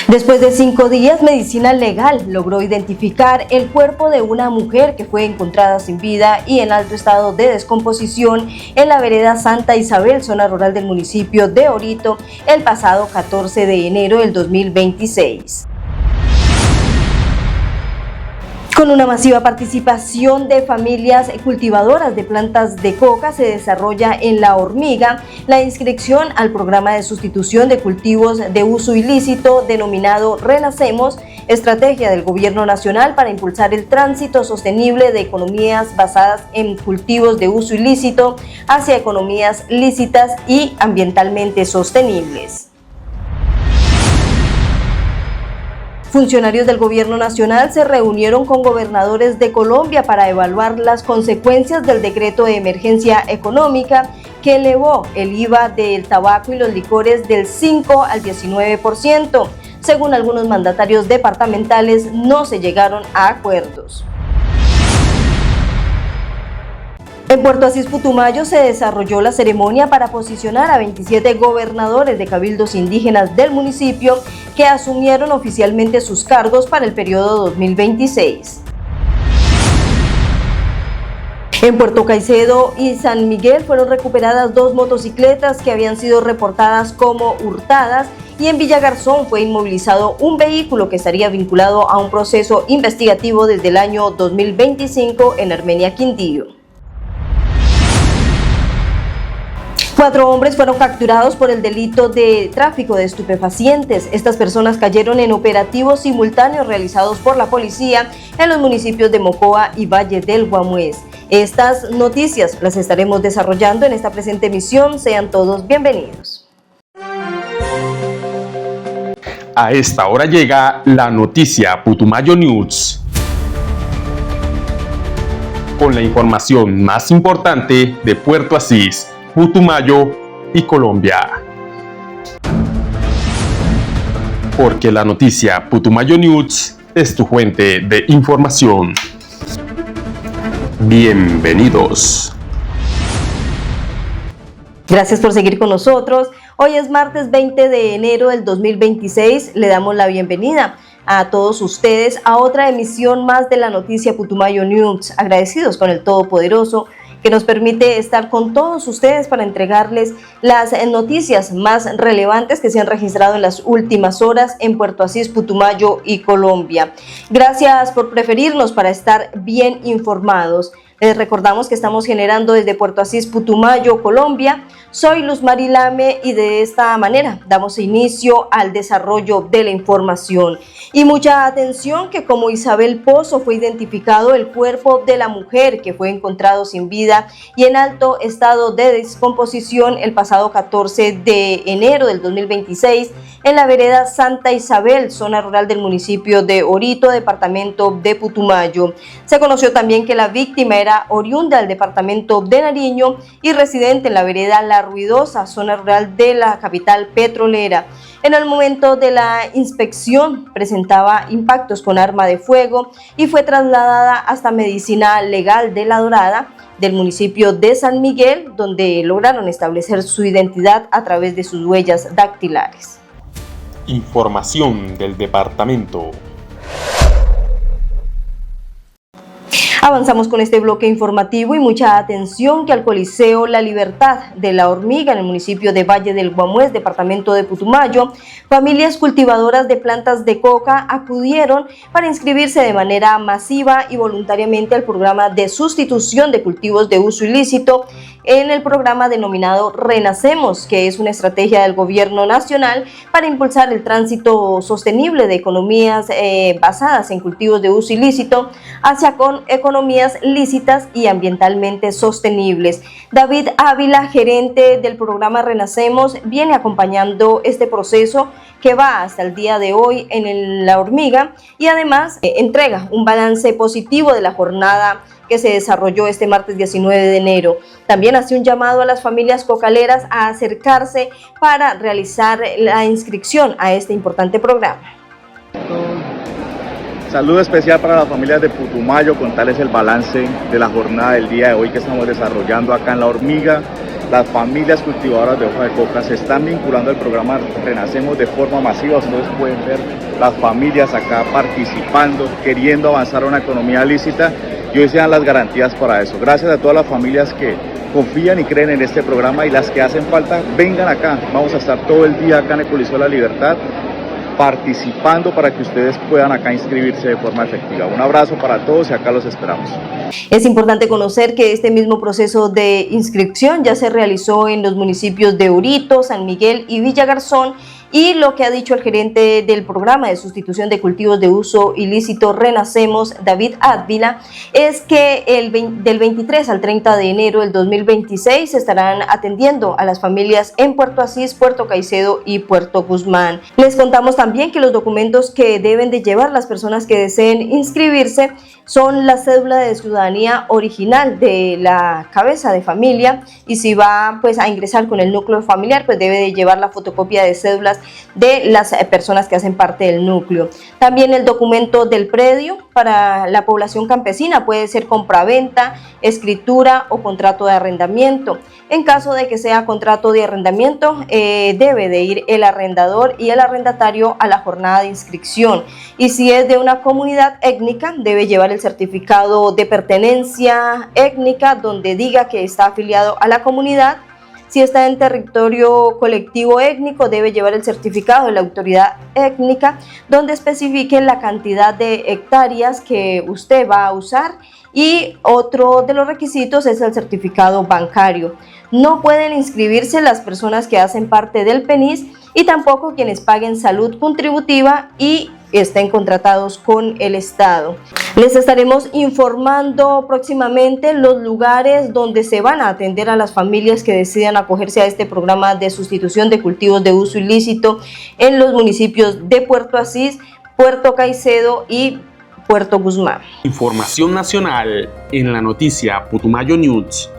Después de 5 días, Medicina Legal logró identificar el cuerpo de una mujer que fue encontrada sin vida y en alto estado de descomposición en la vereda Santa Isabel, zona rural del municipio de Orito, el pasado 14 de enero del 2026. Con una masiva participación de familias cultivadoras de plantas de coca, se desarrolla en La Hormiga la inscripción al programa de sustitución de cultivos de uso ilícito denominado Renacemos, estrategia del Gobierno Nacional para impulsar el tránsito sostenible de economías basadas en cultivos de uso ilícito hacia economías lícitas y ambientalmente sostenibles. Funcionarios del Gobierno Nacional se reunieron con gobernadores de Colombia para evaluar las consecuencias del decreto de emergencia económica que elevó el IVA del tabaco y los licores del 5 al 19%. Según algunos mandatarios departamentales, no se llegaron a acuerdos. En Puerto Asís, Putumayo, se desarrolló la ceremonia para posicionar a 27 gobernadores de cabildos indígenas del municipio que asumieron oficialmente sus cargos para el periodo 2026. En Puerto Caicedo y San Miguel fueron recuperadas 2 motocicletas que habían sido reportadas como hurtadas, y en Villagarzón fue inmovilizado un vehículo que estaría vinculado a un proceso investigativo desde el año 2025 en Armenia, Quindío. 4 hombres fueron capturados por el delito de tráfico de estupefacientes. Estas personas cayeron en operativos simultáneos realizados por la policía en los municipios de Mocoa y Valle del Guamués. Estas noticias las estaremos desarrollando en esta presente emisión. Sean todos bienvenidos. A esta hora llega la noticia Putumayo News, con la información más importante de Puerto Asís, Putumayo y Colombia. Porque la noticia Putumayo News es tu fuente de información. Bienvenidos. Gracias por seguir con nosotros. Hoy es martes 20 de enero del 2026. Le damos la bienvenida a todos ustedes a otra emisión más de la noticia Putumayo News. Agradecidos con el Todopoderoso que nos permite estar con todos ustedes para entregarles las noticias más relevantes que se han registrado en las últimas horas en Puerto Asís, Putumayo y Colombia. Gracias por preferirnos para estar bien informados. Les recordamos que estamos generando desde Puerto Asís, Putumayo, Colombia. Soy Luz Mari Lame y de esta manera damos inicio al desarrollo de la información. Y mucha atención que como Isabel Pozo fue identificado el cuerpo de la mujer que fue encontrado sin vida y en alto estado de descomposición el pasado 14 de enero del 2026 en la vereda Santa Isabel, zona rural del municipio de Orito, departamento de Putumayo. Se conoció también que la víctima era oriunda del departamento de Nariño y residente en la vereda La Ruidosa, zona rural de la capital petrolera. En el momento de la inspección presentaba impactos con arma de fuego y fue trasladada hasta Medicina Legal de La Dorada del municipio de San Miguel, donde lograron establecer su identidad a través de sus huellas dactilares. Información del departamento. Avanzamos con este bloque informativo y mucha atención que al Coliseo La Libertad de La Hormiga en el municipio de Valle del Guamués, departamento de Putumayo, familias cultivadoras de plantas de coca acudieron para inscribirse de manera masiva y voluntariamente al programa de sustitución de cultivos de uso ilícito en el programa denominado Renacemos, que es una estrategia del Gobierno Nacional para impulsar el tránsito sostenible de economías basadas en cultivos de uso ilícito hacia economías lícitas y ambientalmente sostenibles. David Ávila, gerente del programa Renacemos, viene acompañando este proceso que va hasta el día de hoy en La Hormiga y además entrega un balance positivo de la jornada que se desarrolló este martes 19 de enero. También hace un llamado a las familias cocaleras a acercarse para realizar la inscripción a este importante programa. Saludo especial para las familias de Putumayo, contarles el balance de la jornada del día de hoy que estamos desarrollando acá en La Hormiga. las familias cultivadoras de hoja de coca se están vinculando al programa Renacemos de forma masiva. Ustedes pueden ver las familias acá participando, queriendo avanzar a una economía lícita, y hoy se dan las garantías para eso. Gracias a todas las familias que confían y creen en este programa, y las que hacen falta, vengan acá. Vamos a estar todo el día acá en el Coliseo de la Libertad participando para que ustedes puedan acá inscribirse de forma efectiva. Un abrazo para todos y acá los esperamos. Es importante conocer que este mismo proceso de inscripción ya se realizó en los municipios de Urito, San Miguel y Villa Garzón, y lo que ha dicho el gerente del programa de sustitución de cultivos de uso ilícito Renacemos, David Ávila, es que del 23 al 30 de enero del 2026 se estarán atendiendo a las familias en Puerto Asís, Puerto Caicedo y Puerto Guzmán. Les contamos también que los documentos que deben de llevar las personas que deseen inscribirse son la cédula de ciudadanía original de la cabeza de familia, y si va pues a ingresar con el núcleo familiar, pues debe de llevar la fotocopia de cédulas de las personas que hacen parte del núcleo. También el documento del predio para la población campesina puede ser compraventa, escritura o contrato de arrendamiento. En caso de que sea contrato de arrendamiento, debe de ir el arrendador y el arrendatario a la jornada de inscripción. Y si es de una comunidad étnica, debe llevar el certificado de pertenencia étnica donde diga que está afiliado a la comunidad. Si está en territorio colectivo étnico, debe llevar el certificado de la autoridad étnica donde especifique la cantidad de hectáreas que usted va a usar, y otro de los requisitos es el certificado bancario. No pueden inscribirse las personas que hacen parte del PENIS y tampoco quienes paguen salud contributiva y estén contratados con el Estado. Les estaremos informando próximamente los lugares donde se van a atender a las familias que decidan acogerse a este programa de sustitución de cultivos de uso ilícito en los municipios de Puerto Asís, Puerto Caicedo y Puerto Guzmán. Información nacional en la noticia Putumayo News.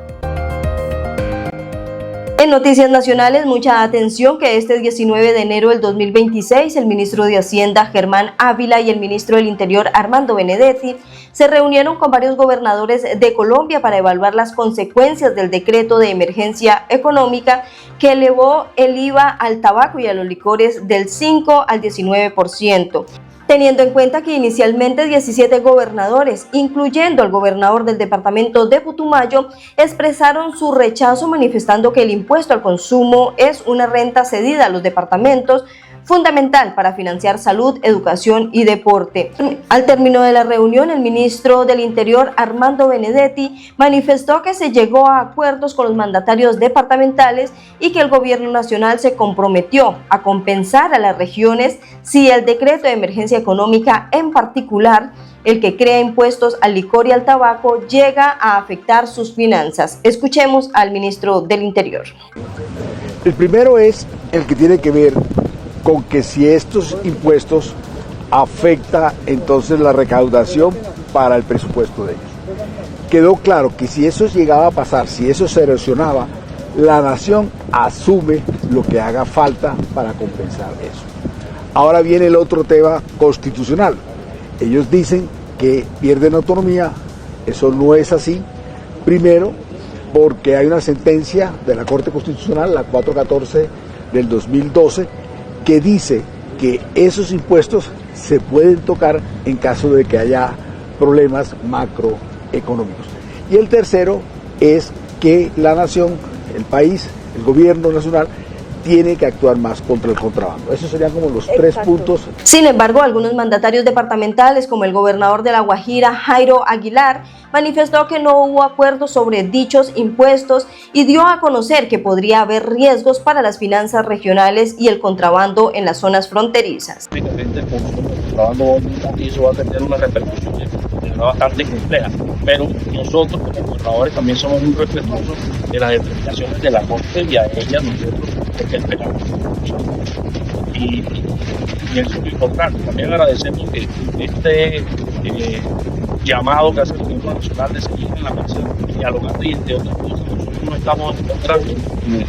En noticias nacionales, mucha atención que este 19 de enero del 2026, el ministro de Hacienda, Germán Ávila, y el ministro del Interior, Armando Benedetti, se reunieron con varios gobernadores de Colombia para evaluar las consecuencias del decreto de emergencia económica que elevó el IVA al tabaco y a los licores del 5 al 19%. Teniendo en cuenta que inicialmente 17 gobernadores, incluyendo al gobernador del departamento de Putumayo, expresaron su rechazo manifestando que el impuesto al consumo es una renta cedida a los departamentos, fundamental para financiar salud, educación y deporte. Al término de la reunión, el ministro del Interior, Armando Benedetti, manifestó que se llegó a acuerdos con los mandatarios departamentales y que el gobierno nacional se comprometió a compensar a las regiones si el decreto de emergencia económica, en particular el que crea impuestos al licor y al tabaco, llega a afectar sus finanzas. Escuchemos al ministro del Interior. El primero es el que tiene que ver con que si estos impuestos afecta entonces la recaudación para el presupuesto de ellos. Quedó claro que si eso llegaba a pasar, si eso se erosionaba, la nación asume lo que haga falta para compensar eso. Ahora viene el otro tema constitucional. Ellos dicen que pierden autonomía, eso no es así. Primero, porque hay una sentencia de la Corte Constitucional, la 414 del 2012, que dice que esos impuestos se pueden tocar en caso de que haya problemas macroeconómicos. Y el tercero es que la nación, el país, el gobierno nacional, tiene que actuar más contra el contrabando. Esos serían como los tres puntos. Sin embargo, algunos mandatarios departamentales, como el gobernador de La Guajira, Jairo Aguilar, manifestó que no hubo acuerdo sobre dichos impuestos y dio a conocer que podría haber riesgos para las finanzas regionales y el contrabando en las zonas fronterizas. Típicamente, el contrabando eso va a tener una repercusión bastante compleja, pero nosotros como gobernadores también somos muy respetuosos de las determinaciones de la Corte y a ellas nosotros hay que esperamos. Y eso es muy importante. También agradecemos que este llamado que hace el gobierno nacional de seguir en la mesa dialogando, y entre otras cosas nosotros no estamos en contra de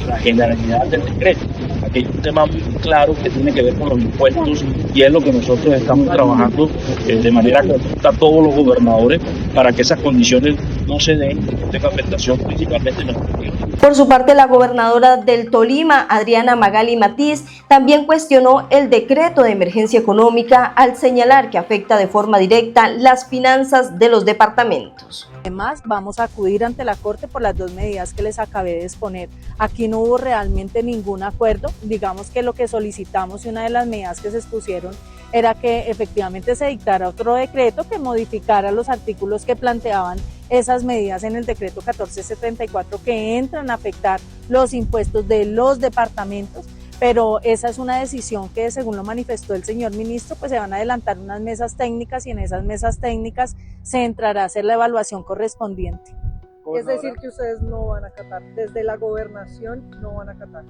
la generalidad del decreto. Aquí hay un tema muy claro que tiene que ver con los impuestos y es lo que nosotros estamos trabajando de manera conjunta todos los gobernadores para que esas condiciones no se dé, que no tenga afectación principalmente en los cultivos. Por su parte, la gobernadora del Tolima, Adriana Magali Matiz, también cuestionó el decreto de emergencia económica al señalar que afecta de forma directa las finanzas de los departamentos. Además, vamos a acudir ante la Corte por las dos medidas que les acabé de exponer. Aquí no hubo realmente ningún acuerdo, digamos que lo que solicitamos y una de las medidas que se expusieron era que efectivamente se dictara otro decreto que modificara los artículos que planteaban esas medidas en el decreto 1474 que entran a afectar los impuestos de los departamentos, pero esa es una decisión que, según lo manifestó el señor ministro, pues se van a adelantar unas mesas técnicas y en esas mesas técnicas se entrará a hacer la evaluación correspondiente. Es decir, que ustedes no van a acatar, desde la gobernación no van a acatar.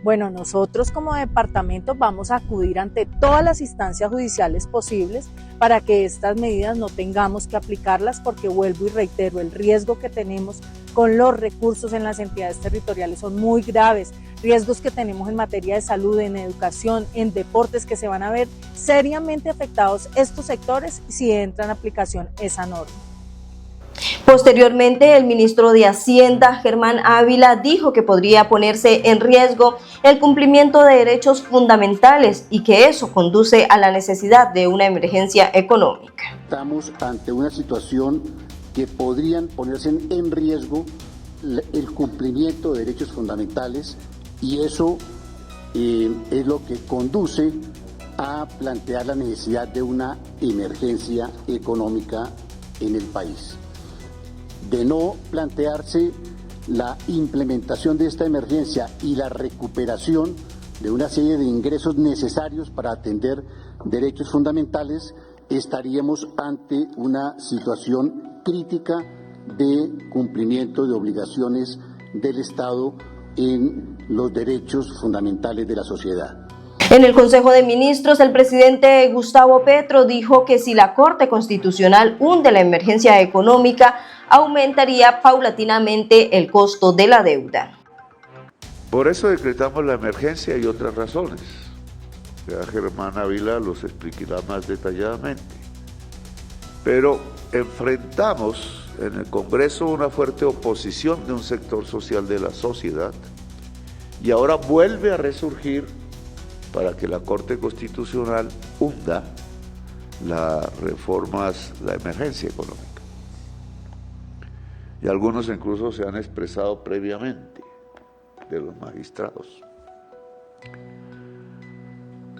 Bueno, nosotros como departamento vamos a acudir ante todas las instancias judiciales posibles para que estas medidas no tengamos que aplicarlas, porque vuelvo y reitero, el riesgo que tenemos con los recursos en las entidades territoriales son muy graves, riesgos que tenemos en materia de salud, en educación, en deportes, que se van a ver seriamente afectados estos sectores si entra en aplicación esa norma. Posteriormente, el ministro de Hacienda, Germán Ávila, dijo que podría ponerse en riesgo el cumplimiento de derechos fundamentales y que eso conduce a la necesidad de una emergencia económica. Estamos ante una situación que podrían ponerse en riesgo el cumplimiento de derechos fundamentales y eso es lo que conduce a plantear la necesidad de una emergencia económica en el país. De no plantearse la implementación de esta emergencia y la recuperación de una serie de ingresos necesarios para atender derechos fundamentales, estaríamos ante una situación crítica de cumplimiento de obligaciones del Estado en los derechos fundamentales de la sociedad. En el Consejo de Ministros, el presidente Gustavo Petro dijo que si la Corte Constitucional hunde la emergencia económica, aumentaría paulatinamente el costo de la deuda. Por eso decretamos la emergencia y otras razones. Ya Germán Ávila los explicará más detalladamente. Pero enfrentamos en el Congreso una fuerte oposición de un sector social de la sociedad y ahora vuelve a resurgir para que la Corte Constitucional hunda las reformas, la emergencia económica. Y algunos incluso se han expresado previamente de los magistrados.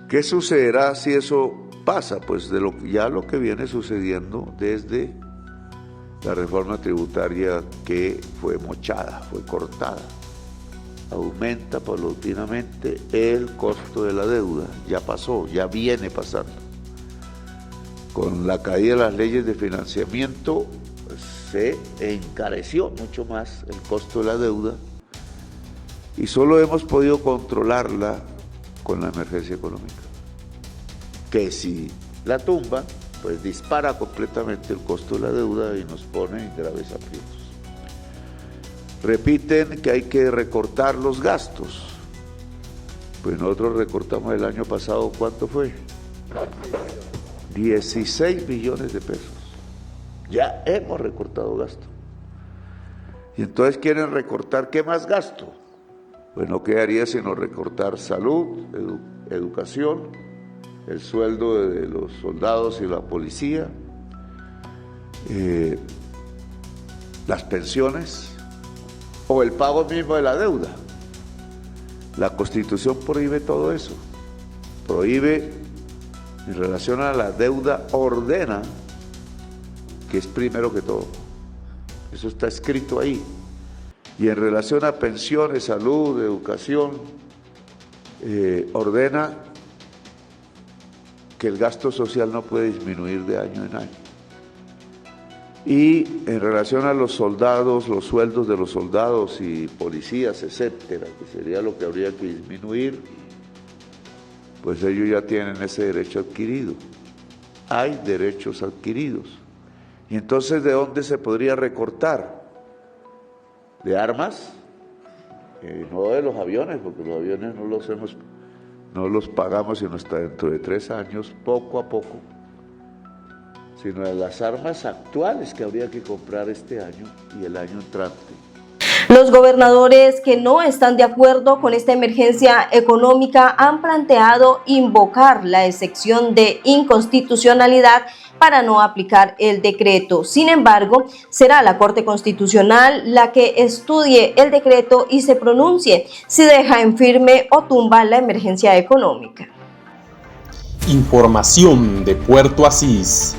¿Qué sucederá si eso pasa? Pues de lo que viene sucediendo desde la reforma tributaria que fue mochada, fue cortada. Aumenta paulatinamente el costo de la deuda, ya pasó, ya viene pasando. Con la caída de las leyes de financiamiento se encareció mucho más el costo de la deuda y solo hemos podido controlarla con la emergencia económica, que si la tumba, pues dispara completamente el costo de la deuda y nos pone en graves aprietos. Repiten que hay que recortar los gastos. Pues nosotros recortamos el año pasado, ¿cuánto fue? 16 billones de pesos. Ya hemos recortado gasto. Y entonces quieren recortar, ¿qué más gasto? Pues no quedaría sino recortar salud, educación, el sueldo de los soldados y la policía, las pensiones, o el pago mismo de la deuda. La Constitución prohíbe todo eso. Prohíbe, en relación a la deuda, ordena que es primero que todo. Eso está escrito ahí. Y en relación a pensiones, salud, educación, ordena que el gasto social no puede disminuir de año en año. Y en relación a los soldados, los sueldos de los soldados y policías, etcétera, que sería lo que habría que disminuir, pues ellos ya tienen ese derecho adquirido. Hay derechos adquiridos. Y entonces, ¿de dónde se podría recortar? ¿De armas? No de los aviones, porque los aviones no los pagamos sino hasta dentro de 3 años, poco a poco. sino de las armas actuales que habría que comprar este año y el año entrante. Los gobernadores que no están de acuerdo con esta emergencia económica han planteado invocar la excepción de inconstitucionalidad para no aplicar el decreto. Sin embargo, será la Corte Constitucional la que estudie el decreto y se pronuncie si deja en firme o tumba la emergencia económica. Información de Puerto Asís.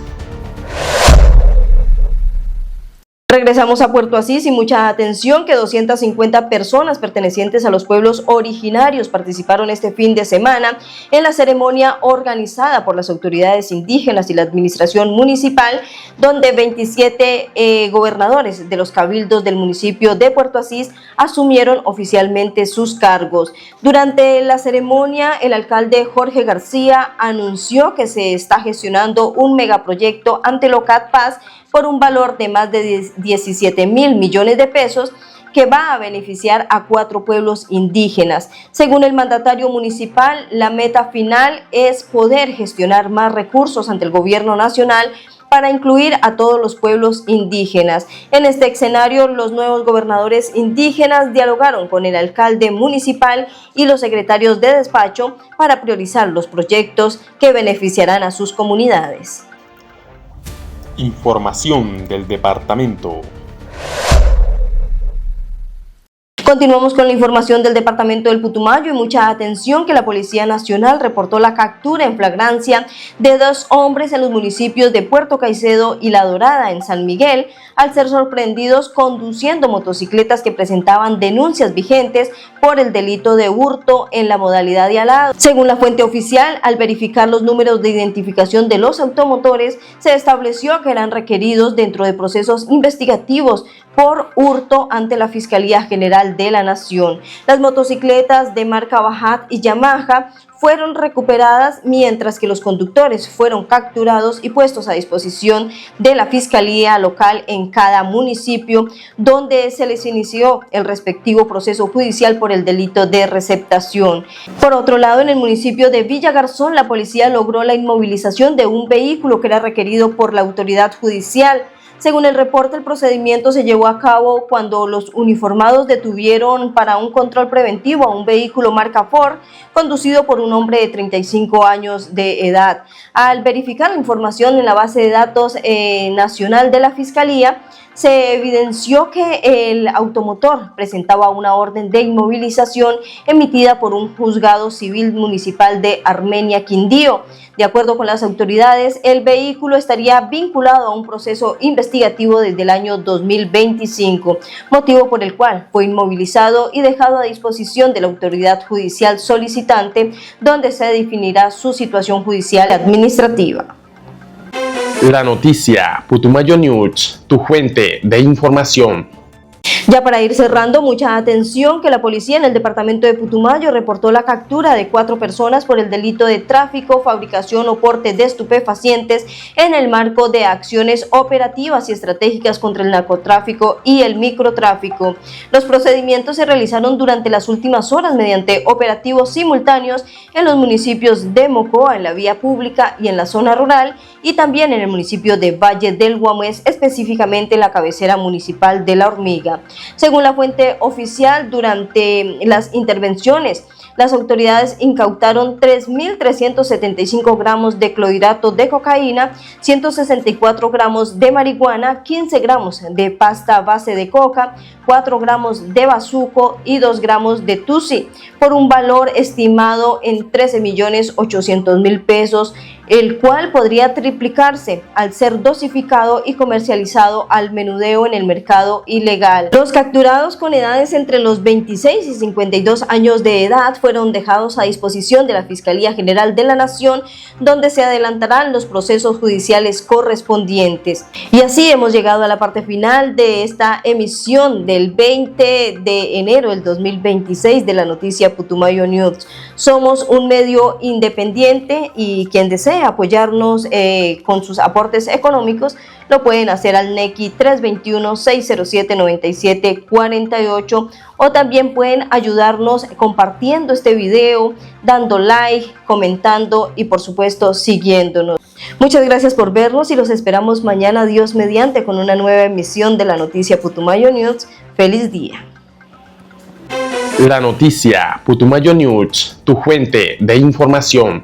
Regresamos a Puerto Asís y mucha atención que 250 personas pertenecientes a los pueblos originarios participaron este fin de semana en la ceremonia organizada por las autoridades indígenas y la administración municipal, donde 27 gobernadores de los cabildos del municipio de Puerto Asís asumieron oficialmente sus cargos. Durante la ceremonia, el alcalde Jorge García anunció que se está gestionando un megaproyecto ante Locat Paz por un valor de más de 17.000 millones de pesos que va a beneficiar a 4 pueblos indígenas. Según el mandatario municipal, la meta final es poder gestionar más recursos ante el gobierno nacional para incluir a todos los pueblos indígenas. En este escenario, los nuevos gobernadores indígenas dialogaron con el alcalde municipal y los secretarios de despacho para priorizar los proyectos que beneficiarán a sus comunidades. Información del departamento. Continuamos con la información del departamento del Putumayo y mucha atención que la Policía Nacional reportó la captura en flagrancia de 2 hombres en los municipios de Puerto Caicedo y La Dorada en San Miguel al ser sorprendidos conduciendo motocicletas que presentaban denuncias vigentes por el delito de hurto en la modalidad de alado. Según la fuente oficial, al verificar los números de identificación de los automotores, se estableció que eran requeridos dentro de procesos investigativos por hurto ante la Fiscalía General de la Nación. Las motocicletas de marca Bajat y Yamaha fueron recuperadas, mientras que los conductores fueron capturados y puestos a disposición de la Fiscalía Local en cada municipio, donde se les inició el respectivo proceso judicial por el delito de receptación. Por otro lado, en el municipio de Villa Garzón, la policía logró la inmovilización de un vehículo que era requerido por la autoridad judicial. Según el reporte, el procedimiento se llevó a cabo cuando los uniformados detuvieron para un control preventivo a un vehículo marca Ford conducido por un hombre de 35 años de edad. Al verificar la información en la base de datos nacional de la Fiscalía, se evidenció que el automotor presentaba una orden de inmovilización emitida por un juzgado civil municipal de Armenia, Quindío. De acuerdo con las autoridades, el vehículo estaría vinculado a un proceso investigativo desde el año 2025, motivo por el cual fue inmovilizado y dejado a disposición de la autoridad judicial solicitante, donde se definirá su situación judicial administrativa. La noticia, Putumayo News, tu fuente de información. Ya para ir cerrando, mucha atención que la policía en el departamento de Putumayo reportó la captura de 4 personas por el delito de tráfico, fabricación o porte de estupefacientes en el marco de acciones operativas y estratégicas contra el narcotráfico y el microtráfico. Los procedimientos se realizaron durante las últimas horas mediante operativos simultáneos en los municipios de Mocoa, en la vía pública y en la zona rural, y también en el municipio de Valle del Guamués, específicamente en la cabecera municipal de La Hormiga. Según la fuente oficial, durante las intervenciones, las autoridades incautaron 3.375 gramos de clorhidrato de cocaína, 164 gramos de marihuana, 15 gramos de pasta base de coca, 4 gramos de bazuco y 2 gramos de tusi, por un valor estimado en 13.800.000 pesos, el cual podría triplicarse al ser dosificado y comercializado al menudeo en el mercado ilegal. Los capturados con edades entre los 26 y 52 años de edad fueron dejados a disposición de la Fiscalía General de la Nación, donde se adelantarán los procesos judiciales correspondientes. Y así hemos llegado a la parte final de esta emisión del 20 de enero del 2026 de la noticia Putumayo News. Somos un medio independiente y quien desea apoyarnos con sus aportes económicos lo pueden hacer al NECI 321-607-9748 o también pueden ayudarnos compartiendo este video, dando like, comentando y por supuesto siguiéndonos. Muchas gracias por vernos y los esperamos mañana, Dios mediante, con una nueva emisión de la noticia Putumayo News. ¡Feliz día! La noticia Putumayo News, tu fuente de información.